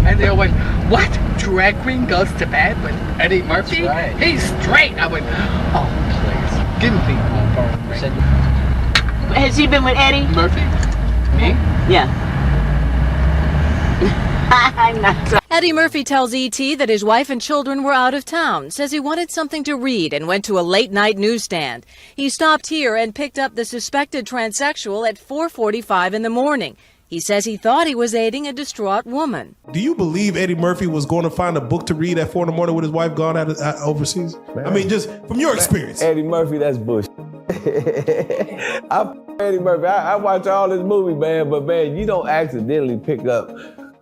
And they all went, what? Drag queen goes to bed with Eddie Murphy? That's right. He's straight. I went, oh, please. Give me Has he been with Eddie Murphy? Me? Yeah. I'm not sorry. Eddie Murphy tells E.T. that his wife and children were out of town, says he wanted something to read and went to a late-night newsstand. He stopped here and picked up the suspected transsexual at 4:45 in the morning. He says he thought he was aiding a distraught woman. Do you believe Eddie Murphy was going to find a book to read at 4 in the morning with his wife gone out overseas? Man. I mean, just from your experience. Eddie Murphy, that's bullshit. Eddie Murphy, I watch all this movie, man, but man, you don't accidentally pick up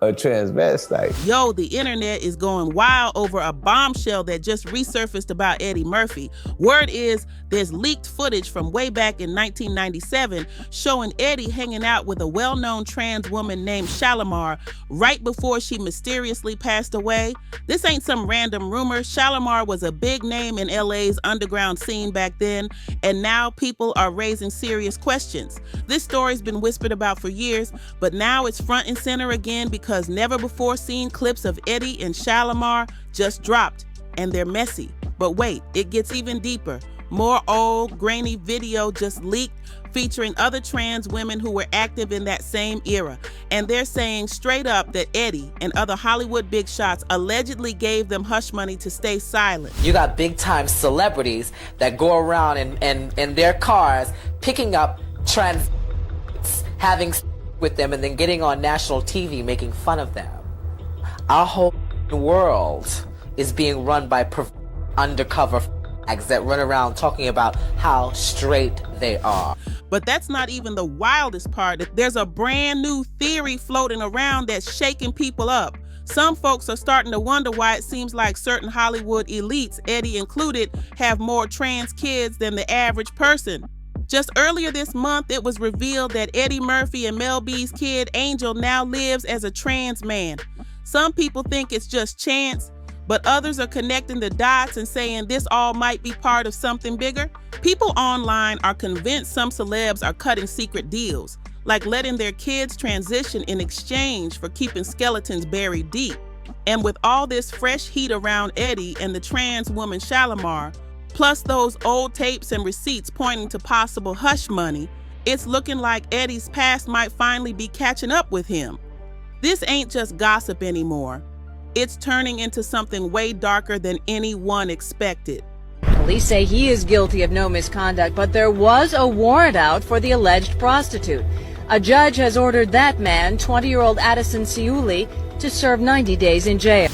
a transvestite. Yo, the internet is going wild over a bombshell that just resurfaced about Eddie Murphy. Word is there's leaked footage from way back in 1997 showing Eddie hanging out with a well-known trans woman named Shalimar right before she mysteriously passed away. This ain't some random rumor. Shalimar was a big name in LA's underground scene back then, and now people are raising serious questions. This story's been whispered about for years, but now it's front and center again because never before seen clips of Eddie and Shalimar just dropped, and they're messy. But wait, it gets even deeper. More old, grainy video just leaked featuring other trans women who were active in that same era. And they're saying straight up that Eddie and other Hollywood big shots allegedly gave them hush money to stay silent. You got big time celebrities that go around in their cars picking up trans, having with them and then getting on national TV making fun of them. Our whole world is being run by undercover acts that run around talking about how straight they are. But that's not even the wildest part. There's a brand new theory floating around that's shaking people up. Some folks are starting to wonder why it seems like certain Hollywood elites, Eddie included, have more trans kids than the average person. Just earlier this month, it was revealed that Eddie Murphy and Mel B's kid, Angel, now lives as a trans man. Some people think it's just chance, but others are connecting the dots and saying this all might be part of something bigger. People online are convinced some celebs are cutting secret deals, like letting their kids transition in exchange for keeping skeletons buried deep. And with all this fresh heat around Eddie and the trans woman Shalimar, plus those old tapes and receipts pointing to possible hush money, it's looking like Eddie's past might finally be catching up with him. This ain't just gossip anymore. It's turning into something way darker than anyone expected. Police say he is guilty of no misconduct, but there was a warrant out for the alleged prostitute. A judge has ordered that man, 20-year-old Addison Ciuli, to serve 90 days in jail.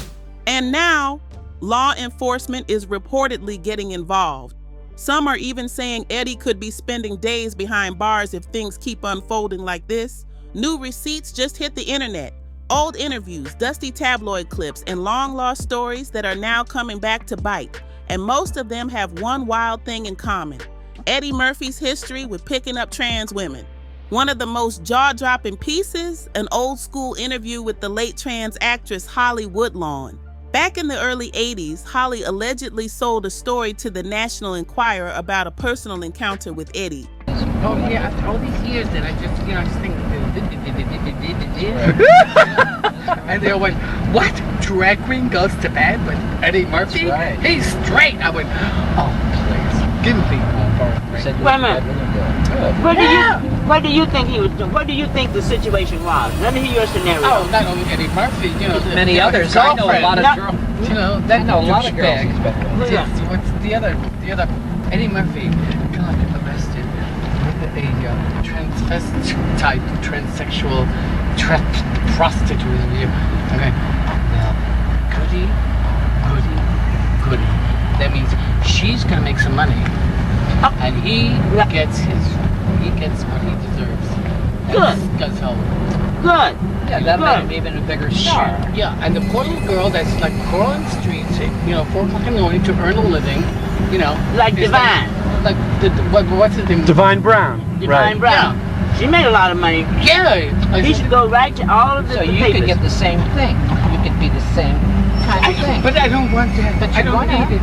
And now, law enforcement is reportedly getting involved. Some are even saying Eddie could be spending days behind bars if things keep unfolding like this. New receipts just hit the internet. Old interviews, dusty tabloid clips, and long-lost stories that are now coming back to bite. And most of them have one wild thing in common: Eddie Murphy's history with picking up trans women. One of the most jaw-dropping pieces, an old-school interview with the late trans actress Holly Woodlawn. Back in the early 80s, Holly allegedly sold a story to the National Enquirer about a personal encounter with Eddie. Oh yeah, after all these years that I just, I just think, and they all went, what? Drag queen goes to bed with Eddie Murphy? Right. He's straight. I went, oh please, give me Wait a minute. What do you think he was doing? What do you think the situation was? Let me hear your scenario. Oh, not only Eddie Murphy, Many others. I know a lot of girls. That I know a lot of girls. What's the other? Eddie Murphy got arrested with a transvestite, transsexual, prostitute. Okay. Now, goody. That means she's gonna make some money, and he gets what he deserves. Good. Does help. Good. Yeah, that made him even a bigger star. Yeah, and the poor little girl that's like crawling the streets, 4 o'clock in the morning to earn a living, Like Divine. What's his name? Divine Brown. Divine Brown. Yeah. She made a lot of money. Yeah. He should go right to all of the So you papers. could get the same thing. You could be the same kind of thing. But I don't want that. But I you don't want need it.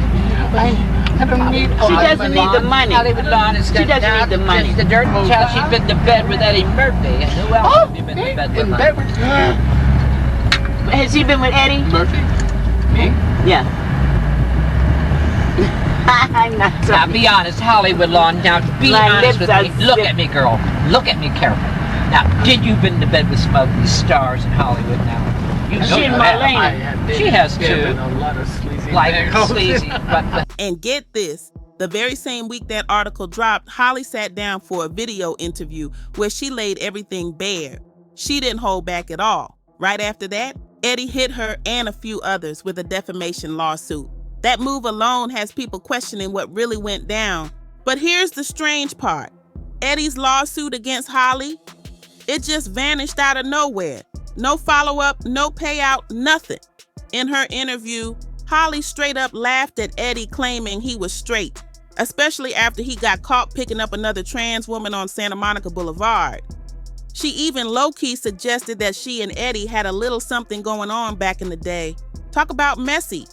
I don't need all She that doesn't money. need the money. Hollywood Lawn is She doesn't need the money. The dirt and tell she's been to bed with Eddie Murphy. And who else have you been to bed with? in bed with her. Has he been with Eddie? Murphy? Me? Yeah. I'm not Now talking. be honest, Hollywood Lawn. Now be My honest with lips me. are Look stiff. at me, girl. Look at me carefully. Now, did you been to bed with some of these stars in Hollywood now? You She know in you my have. lane. She has too. A lot of sleazy Like things. sleazy, but And get this, the very same week that article dropped, Holly sat down for a video interview where she laid everything bare. She didn't hold back at all. Right after that, Eddie hit her and a few others with a defamation lawsuit. That move alone has people questioning what really went down. But here's the strange part. Eddie's lawsuit against Holly, it just vanished out of nowhere. No follow-up, no payout, nothing. In her interview, Holly straight up laughed at Eddie claiming he was straight, especially after he got caught picking up another trans woman on Santa Monica Boulevard. She even low-key suggested that she and Eddie had a little something going on back in the day. Talk about messy.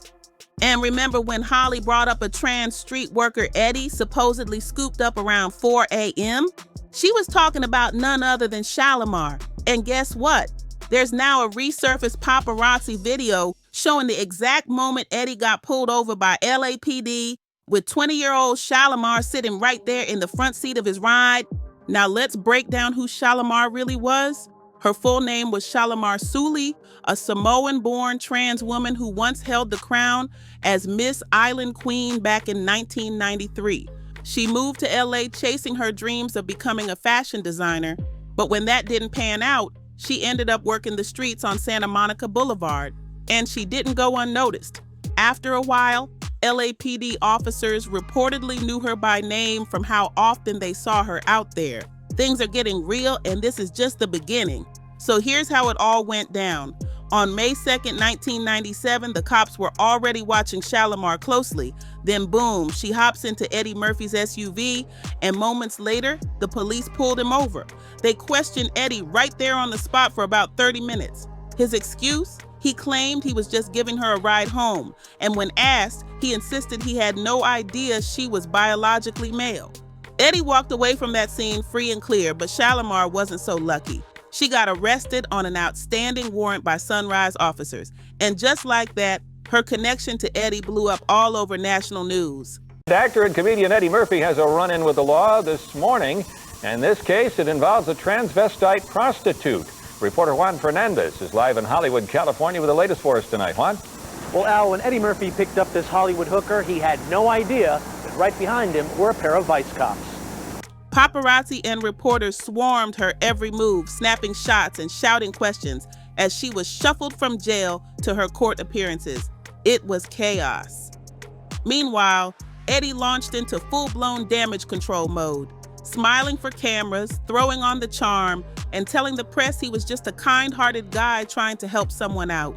And remember when Holly brought up a trans street worker Eddie supposedly scooped up around 4 a.m.? She was talking about none other than Shalimar. And guess what? There's now a resurfaced paparazzi video showing the exact moment Eddie got pulled over by LAPD with 20-year-old Shalimar sitting right there in the front seat of his ride. Now let's break down who Shalimar really was. Her full name was Shalimar Suli, a Samoan-born trans woman who once held the crown as Miss Island Queen back in 1993. She moved to LA chasing her dreams of becoming a fashion designer, but when that didn't pan out, she ended up working the streets on Santa Monica Boulevard, and she didn't go unnoticed. After a while, LAPD officers reportedly knew her by name from how often they saw her out there. Things are getting real, and this is just the beginning. So here's how it all went down. On May 2nd, 1997, the cops were already watching Shalimar closely. Then boom, she hops into Eddie Murphy's SUV, and moments later, the police pulled him over. They questioned Eddie right there on the spot for about 30 minutes. His excuse? He claimed he was just giving her a ride home, and when asked, he insisted he had no idea she was biologically male. Eddie walked away from that scene free and clear, but Shalimar wasn't so lucky. She got arrested on an outstanding warrant by Sunrise officers, and just like that, her connection to Eddie blew up all over national news. Actor and comedian Eddie Murphy has a run-in with the law this morning. In this case, it involves a transvestite prostitute. Reporter Juan Fernandez is live in Hollywood, California with the latest for us tonight. Juan? Well, Al, when Eddie Murphy picked up this Hollywood hooker, he had no idea that right behind him were a pair of vice cops. Paparazzi and reporters swarmed her every move, snapping shots and shouting questions as she was shuffled from jail to her court appearances. It was chaos. Meanwhile, Eddie launched into full-blown damage control mode, smiling for cameras, throwing on the charm, and telling the press he was just a kind-hearted guy trying to help someone out.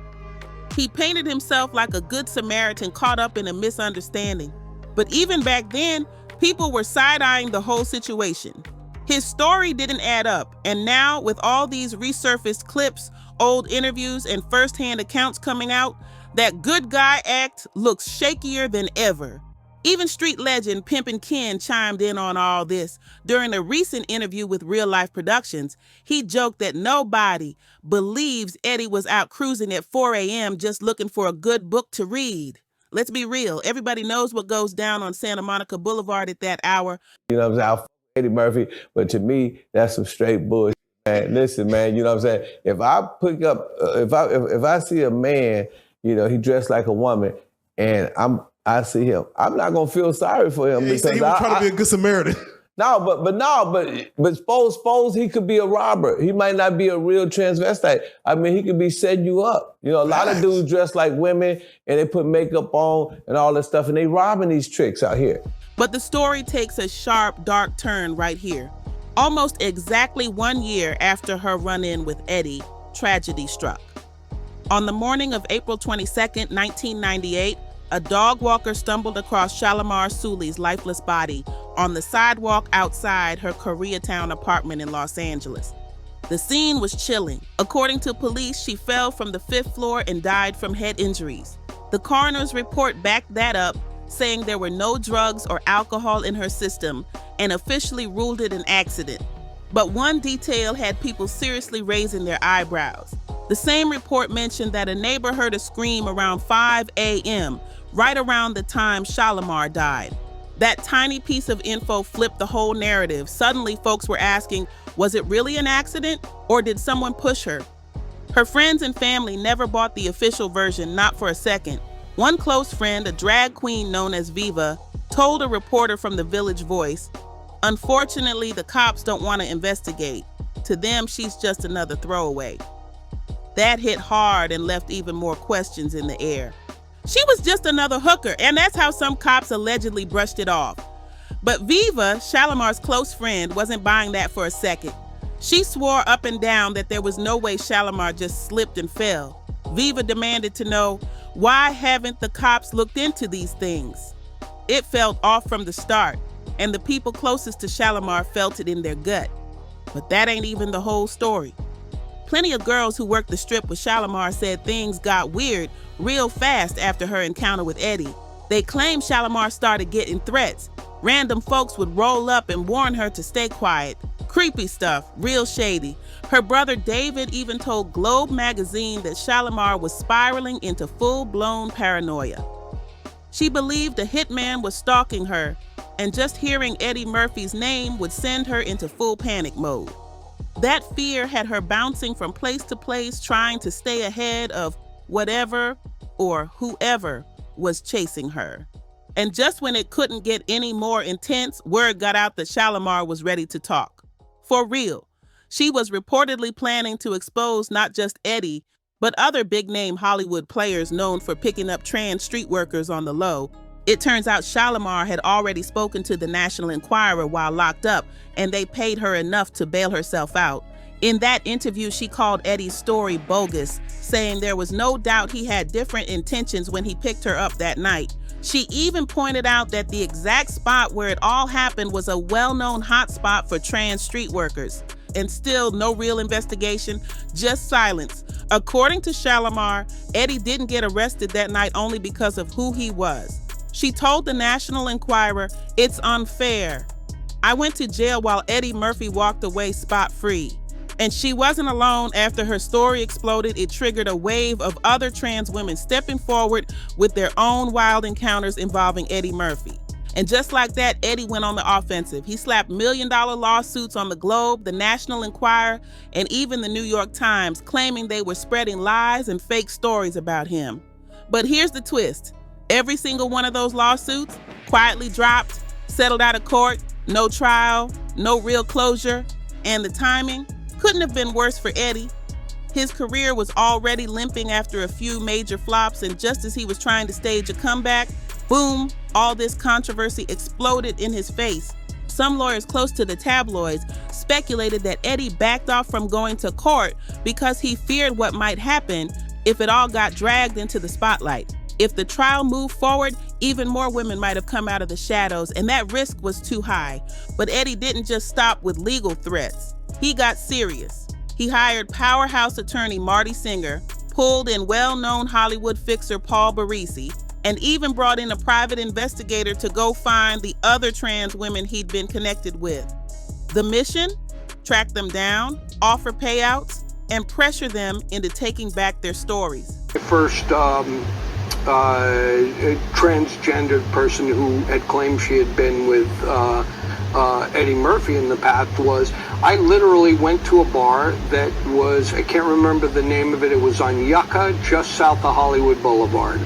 He painted himself like a good Samaritan caught up in a misunderstanding. But even back then, people were side-eyeing the whole situation. His story didn't add up, and now with all these resurfaced clips, old interviews, and first-hand accounts coming out, that good guy act looks shakier than ever. Even street legend Pimpin' Ken chimed in on all this. During a recent interview with Real Life Productions, he joked that nobody believes Eddie was out cruising at 4 a.m. just looking for a good book to read. Let's be real. Everybody knows what goes down on Santa Monica Boulevard at that hour. You know what I'm saying? I Eddie Murphy, but to me, that's some straight bullshit, man. Listen, man, you know what I'm saying? If I pick up, if I see a man, you know, he dressed like a woman, and I see him, I'm not gonna feel sorry for him. He said he was trying to be a good Samaritan. No, but suppose he could be a robber. He might not be a real transvestite. I mean, he could be setting you up. You know, a lot of dudes dress like women and they put makeup on and all that stuff, and they robbing these tricks out here. But the story takes a sharp, dark turn right here. Almost exactly 1 year after her run-in with Eddie, tragedy struck. On the morning of April 22nd, 1998, a dog walker stumbled across Shalimar Suli's lifeless body on the sidewalk outside her Koreatown apartment in Los Angeles. The scene was chilling. According to police, she fell from the 5th floor and died from head injuries. The coroner's report backed that up, saying there were no drugs or alcohol in her system and officially ruled it an accident. But one detail had people seriously raising their eyebrows. The same report mentioned that a neighbor heard a scream around 5 a.m., right around the time Shalimar died. That tiny piece of info flipped the whole narrative. Suddenly, folks were asking, was it really an accident, or did someone push her? Her friends and family never bought the official version, not for a second. One close friend, a drag queen known as Viva, told a reporter from the Village Voice, "Unfortunately, the cops don't want to investigate. To them, she's just another throwaway." That hit hard and left even more questions in the air. She was just another hooker, and that's how some cops allegedly brushed it off. But Viva, Shalimar's close friend, wasn't buying that for a second. She swore up and down that there was no way Shalimar just slipped and fell. Viva demanded to know, why haven't the cops looked into these things? It felt off from the start, and the people closest to Shalimar felt it in their gut. But that ain't even the whole story. Plenty of girls who worked the strip with Shalimar said things got weird real fast after her encounter with Eddie. They claimed Shalimar started getting threats. Random folks would roll up and warn her to stay quiet. Creepy stuff, real shady. Her brother David even told Globe magazine that Shalimar was spiraling into full-blown paranoia. She believed a hitman was stalking her, and just hearing Eddie Murphy's name would send her into full panic mode. That fear had her bouncing from place to place, trying to stay ahead of whatever or whoever was chasing her. And just when it couldn't get any more intense, word got out that Shalimar was ready to talk. For real. She was reportedly planning to expose not just Eddie, but other big-name Hollywood players known for picking up trans street workers on the low. It turns out Shalimar had already spoken to the National Enquirer while locked up, and they paid her enough to bail herself out. In that interview, she called Eddie's story bogus, saying there was no doubt he had different intentions when he picked her up that night. She even pointed out that the exact spot where it all happened was a well-known hotspot for trans street workers. And still no real investigation, just silence. According to Shalimar, Eddie didn't get arrested that night only because of who he was. She told the National Enquirer, "It's unfair. I went to jail while Eddie Murphy walked away spot-free." And she wasn't alone. After her story exploded, it triggered a wave of other trans women stepping forward with their own wild encounters involving Eddie Murphy. And just like that, Eddie went on the offensive. He slapped million-dollar lawsuits on the Globe, the National Enquirer, and even the New York Times, claiming they were spreading lies and fake stories about him. But here's the twist. Every single one of those lawsuits quietly dropped, settled out of court, no trial, no real closure, and the timing couldn't have been worse for Eddie. His career was already limping after a few major flops, and just as he was trying to stage a comeback, boom, all this controversy exploded in his face. Some lawyers close to the tabloids speculated that Eddie backed off from going to court because he feared what might happen if it all got dragged into the spotlight. If the trial moved forward, even more women might have come out of the shadows, and that risk was too high. But Eddie didn't just stop with legal threats. He got serious. He hired powerhouse attorney Marty Singer, pulled in well-known Hollywood fixer Paul Barisi, and even brought in a private investigator to go find the other trans women he'd been connected with. The mission? Track them down, offer payouts, and pressure them into taking back their stories. The first transgendered person who had claimed she had been with Eddie Murphy in the past was, I literally went to a bar that was, I can't remember the name of it, it was on Yucca, just south of Hollywood Boulevard,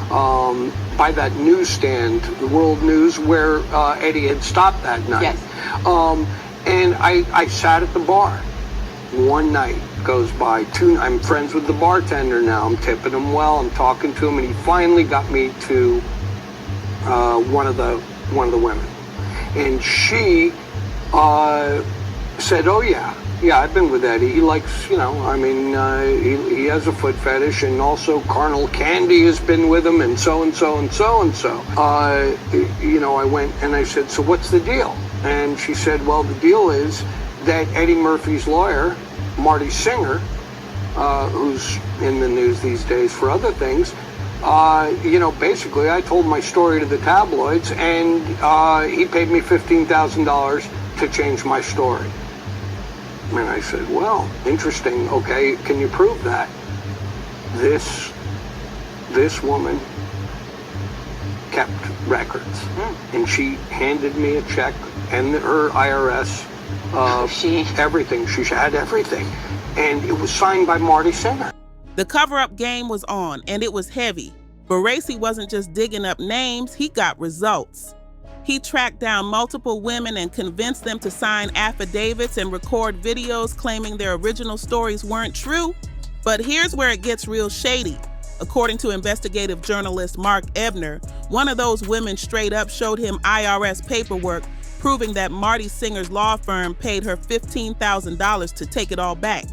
by that newsstand, the World News, where Eddie had stopped that night. Yes. And I sat at the bar. One night goes by, I'm friends with the bartender now, I'm tipping him well, I'm talking to him, and he finally got me to one of the women. And she said, oh yeah, I've been with Eddie. He likes, he has a foot fetish, and also Carnal Candy has been with him, and so and so and so and so. I went and I said, so what's the deal? And she said, well, the deal is that Eddie Murphy's lawyer, Marty Singer, who's in the news these days for other things, basically I told my story to the tabloids, and he paid me $15,000 to change my story. And I said, well, interesting. Okay, can you prove that? This woman kept records, and she handed me a check and her IRS, everything. She had everything, and it was signed by Marty Singer. The cover-up game was on, and it was heavy. Baracy wasn't just digging up names, he got results. He tracked down multiple women and convinced them to sign affidavits and record videos claiming their original stories weren't true. But here's where it gets real shady. According to investigative journalist Mark Ebner, one of those women straight up showed him IRS paperwork proving that Marty Singer's law firm paid her $15,000 to take it all back.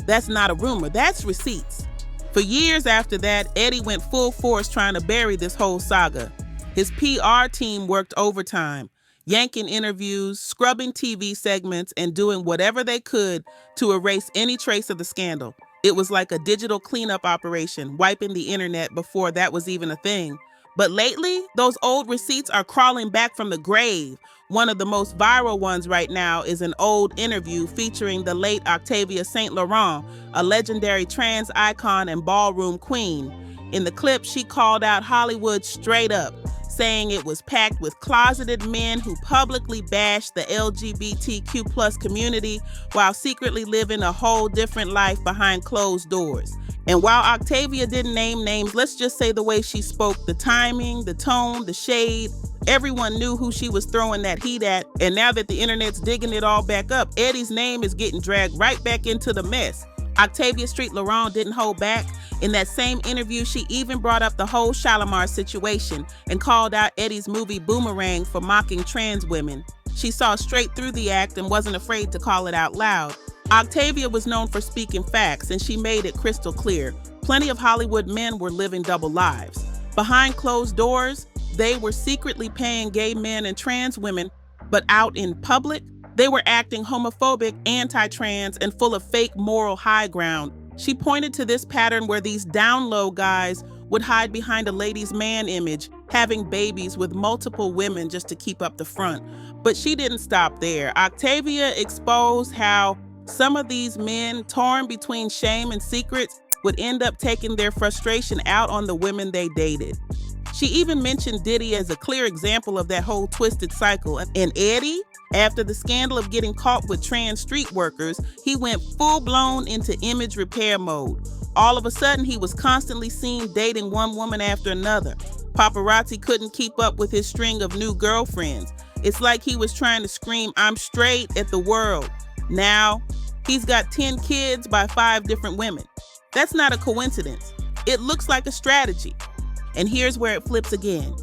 That's not a rumor, that's receipts. For years after that, Eddie went full force trying to bury this whole saga. His PR team worked overtime, yanking interviews, scrubbing TV segments, and doing whatever they could to erase any trace of the scandal. It was like a digital cleanup operation, wiping the internet before that was even a thing. But lately, those old receipts are crawling back from the grave. One of the most viral ones right now is an old interview featuring the late Octavia St. Laurent, a legendary trans icon and ballroom queen. In the clip, she called out Hollywood straight up, saying it was packed with closeted men who publicly bashed the LGBTQ+ community while secretly living a whole different life behind closed doors. And while Octavia didn't name names, let's just say the way she spoke, the timing, the tone, the shade, everyone knew who she was throwing that heat at. And now that the internet's digging it all back up, Eddie's name is getting dragged right back into the mess. Octavia St. Laurent didn't hold back. In that same interview, she even brought up the whole Shalimar situation and called out Eddie's movie Boomerang for mocking trans women. She saw straight through the act and wasn't afraid to call it out loud. Octavia was known for speaking facts, and she made it crystal clear. Plenty of Hollywood men were living double lives. Behind closed doors, they were secretly paying gay men and trans women, but out in public, they were acting homophobic, anti-trans, and full of fake moral high ground. She pointed to this pattern where these down-low guys would hide behind a ladies' man image, having babies with multiple women just to keep up the front. But she didn't stop there. Octavia exposed how some of these men, torn between shame and secrets, would end up taking their frustration out on the women they dated. She even mentioned Diddy as a clear example of that whole twisted cycle. And Eddie, after the scandal of getting caught with trans street workers, he went full-blown into image repair mode. All of a sudden, he was constantly seen dating one woman after another. Paparazzi couldn't keep up with his string of new girlfriends. It's like he was trying to scream, "I'm straight," at the world. Now, he's got 10 kids by 5 different women. That's not a coincidence. It looks like a strategy. And here's where it flips again.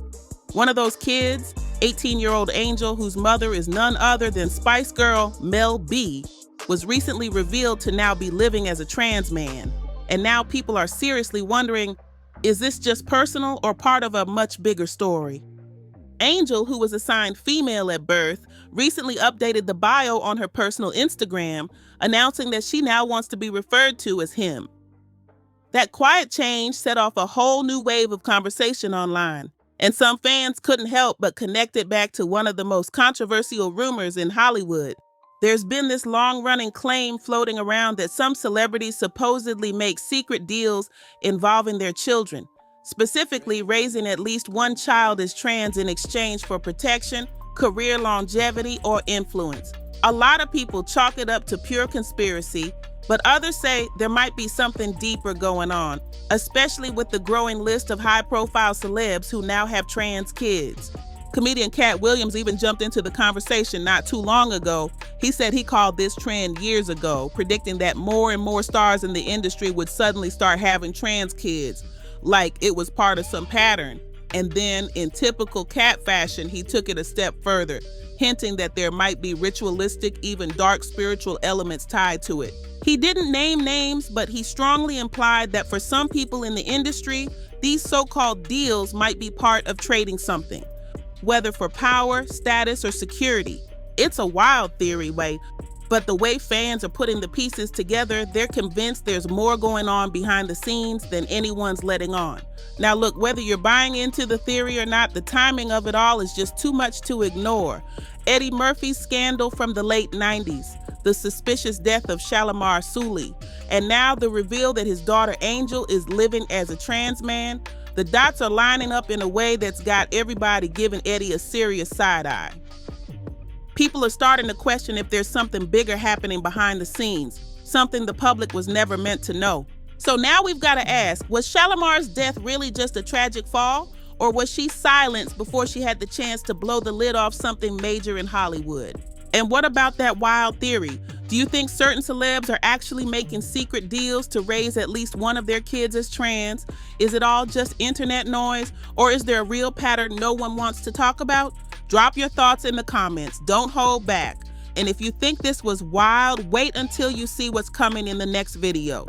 One of those kids, 18-year-old Angel, whose mother is none other than Spice Girl Mel B, was recently revealed to now be living as a trans man. And now people are seriously wondering, is this just personal or part of a much bigger story? Angel, who was assigned female at birth, recently updated the bio on her personal Instagram, announcing that she now wants to be referred to as him. That quiet change set off a whole new wave of conversation online, and some fans couldn't help but connect it back to one of the most controversial rumors in Hollywood. There's been this long-running claim floating around that some celebrities supposedly make secret deals involving their children, specifically raising at least one child as trans in exchange for protection, career longevity, or influence. A lot of people chalk it up to pure conspiracy, but others say there might be something deeper going on, especially with the growing list of high-profile celebs who now have trans kids. Comedian Cat Williams even jumped into the conversation not too long ago. He said he called this trend years ago, predicting that more and more stars in the industry would suddenly start having trans kids, like it was part of some pattern. And then, in typical Cat fashion, he took it a step further, hinting that there might be ritualistic, even dark spiritual elements tied to it. He didn't name names, but he strongly implied that for some people in the industry, these so-called deals might be part of trading something, whether for power, status, or security. It's a wild theory, but the way fans are putting the pieces together, they're convinced there's more going on behind the scenes than anyone's letting on. Now look, whether you're buying into the theory or not, the timing of it all is just too much to ignore. Eddie Murphy's scandal from the late 90s, the suspicious death of Shalimar Suley, and now the reveal that his daughter Angel is living as a trans man, the dots are lining up in a way that's got everybody giving Eddie a serious side eye. People are starting to question if there's something bigger happening behind the scenes, something the public was never meant to know. So now we've got to ask, was Shalimar's death really just a tragic fall? Or was she silenced before she had the chance to blow the lid off something major in Hollywood? And what about that wild theory? Do you think certain celebs are actually making secret deals to raise at least one of their kids as trans? Is it all just internet noise? Or is there a real pattern no one wants to talk about? Drop your thoughts in the comments. Don't hold back. And if you think this was wild, wait until you see what's coming in the next video.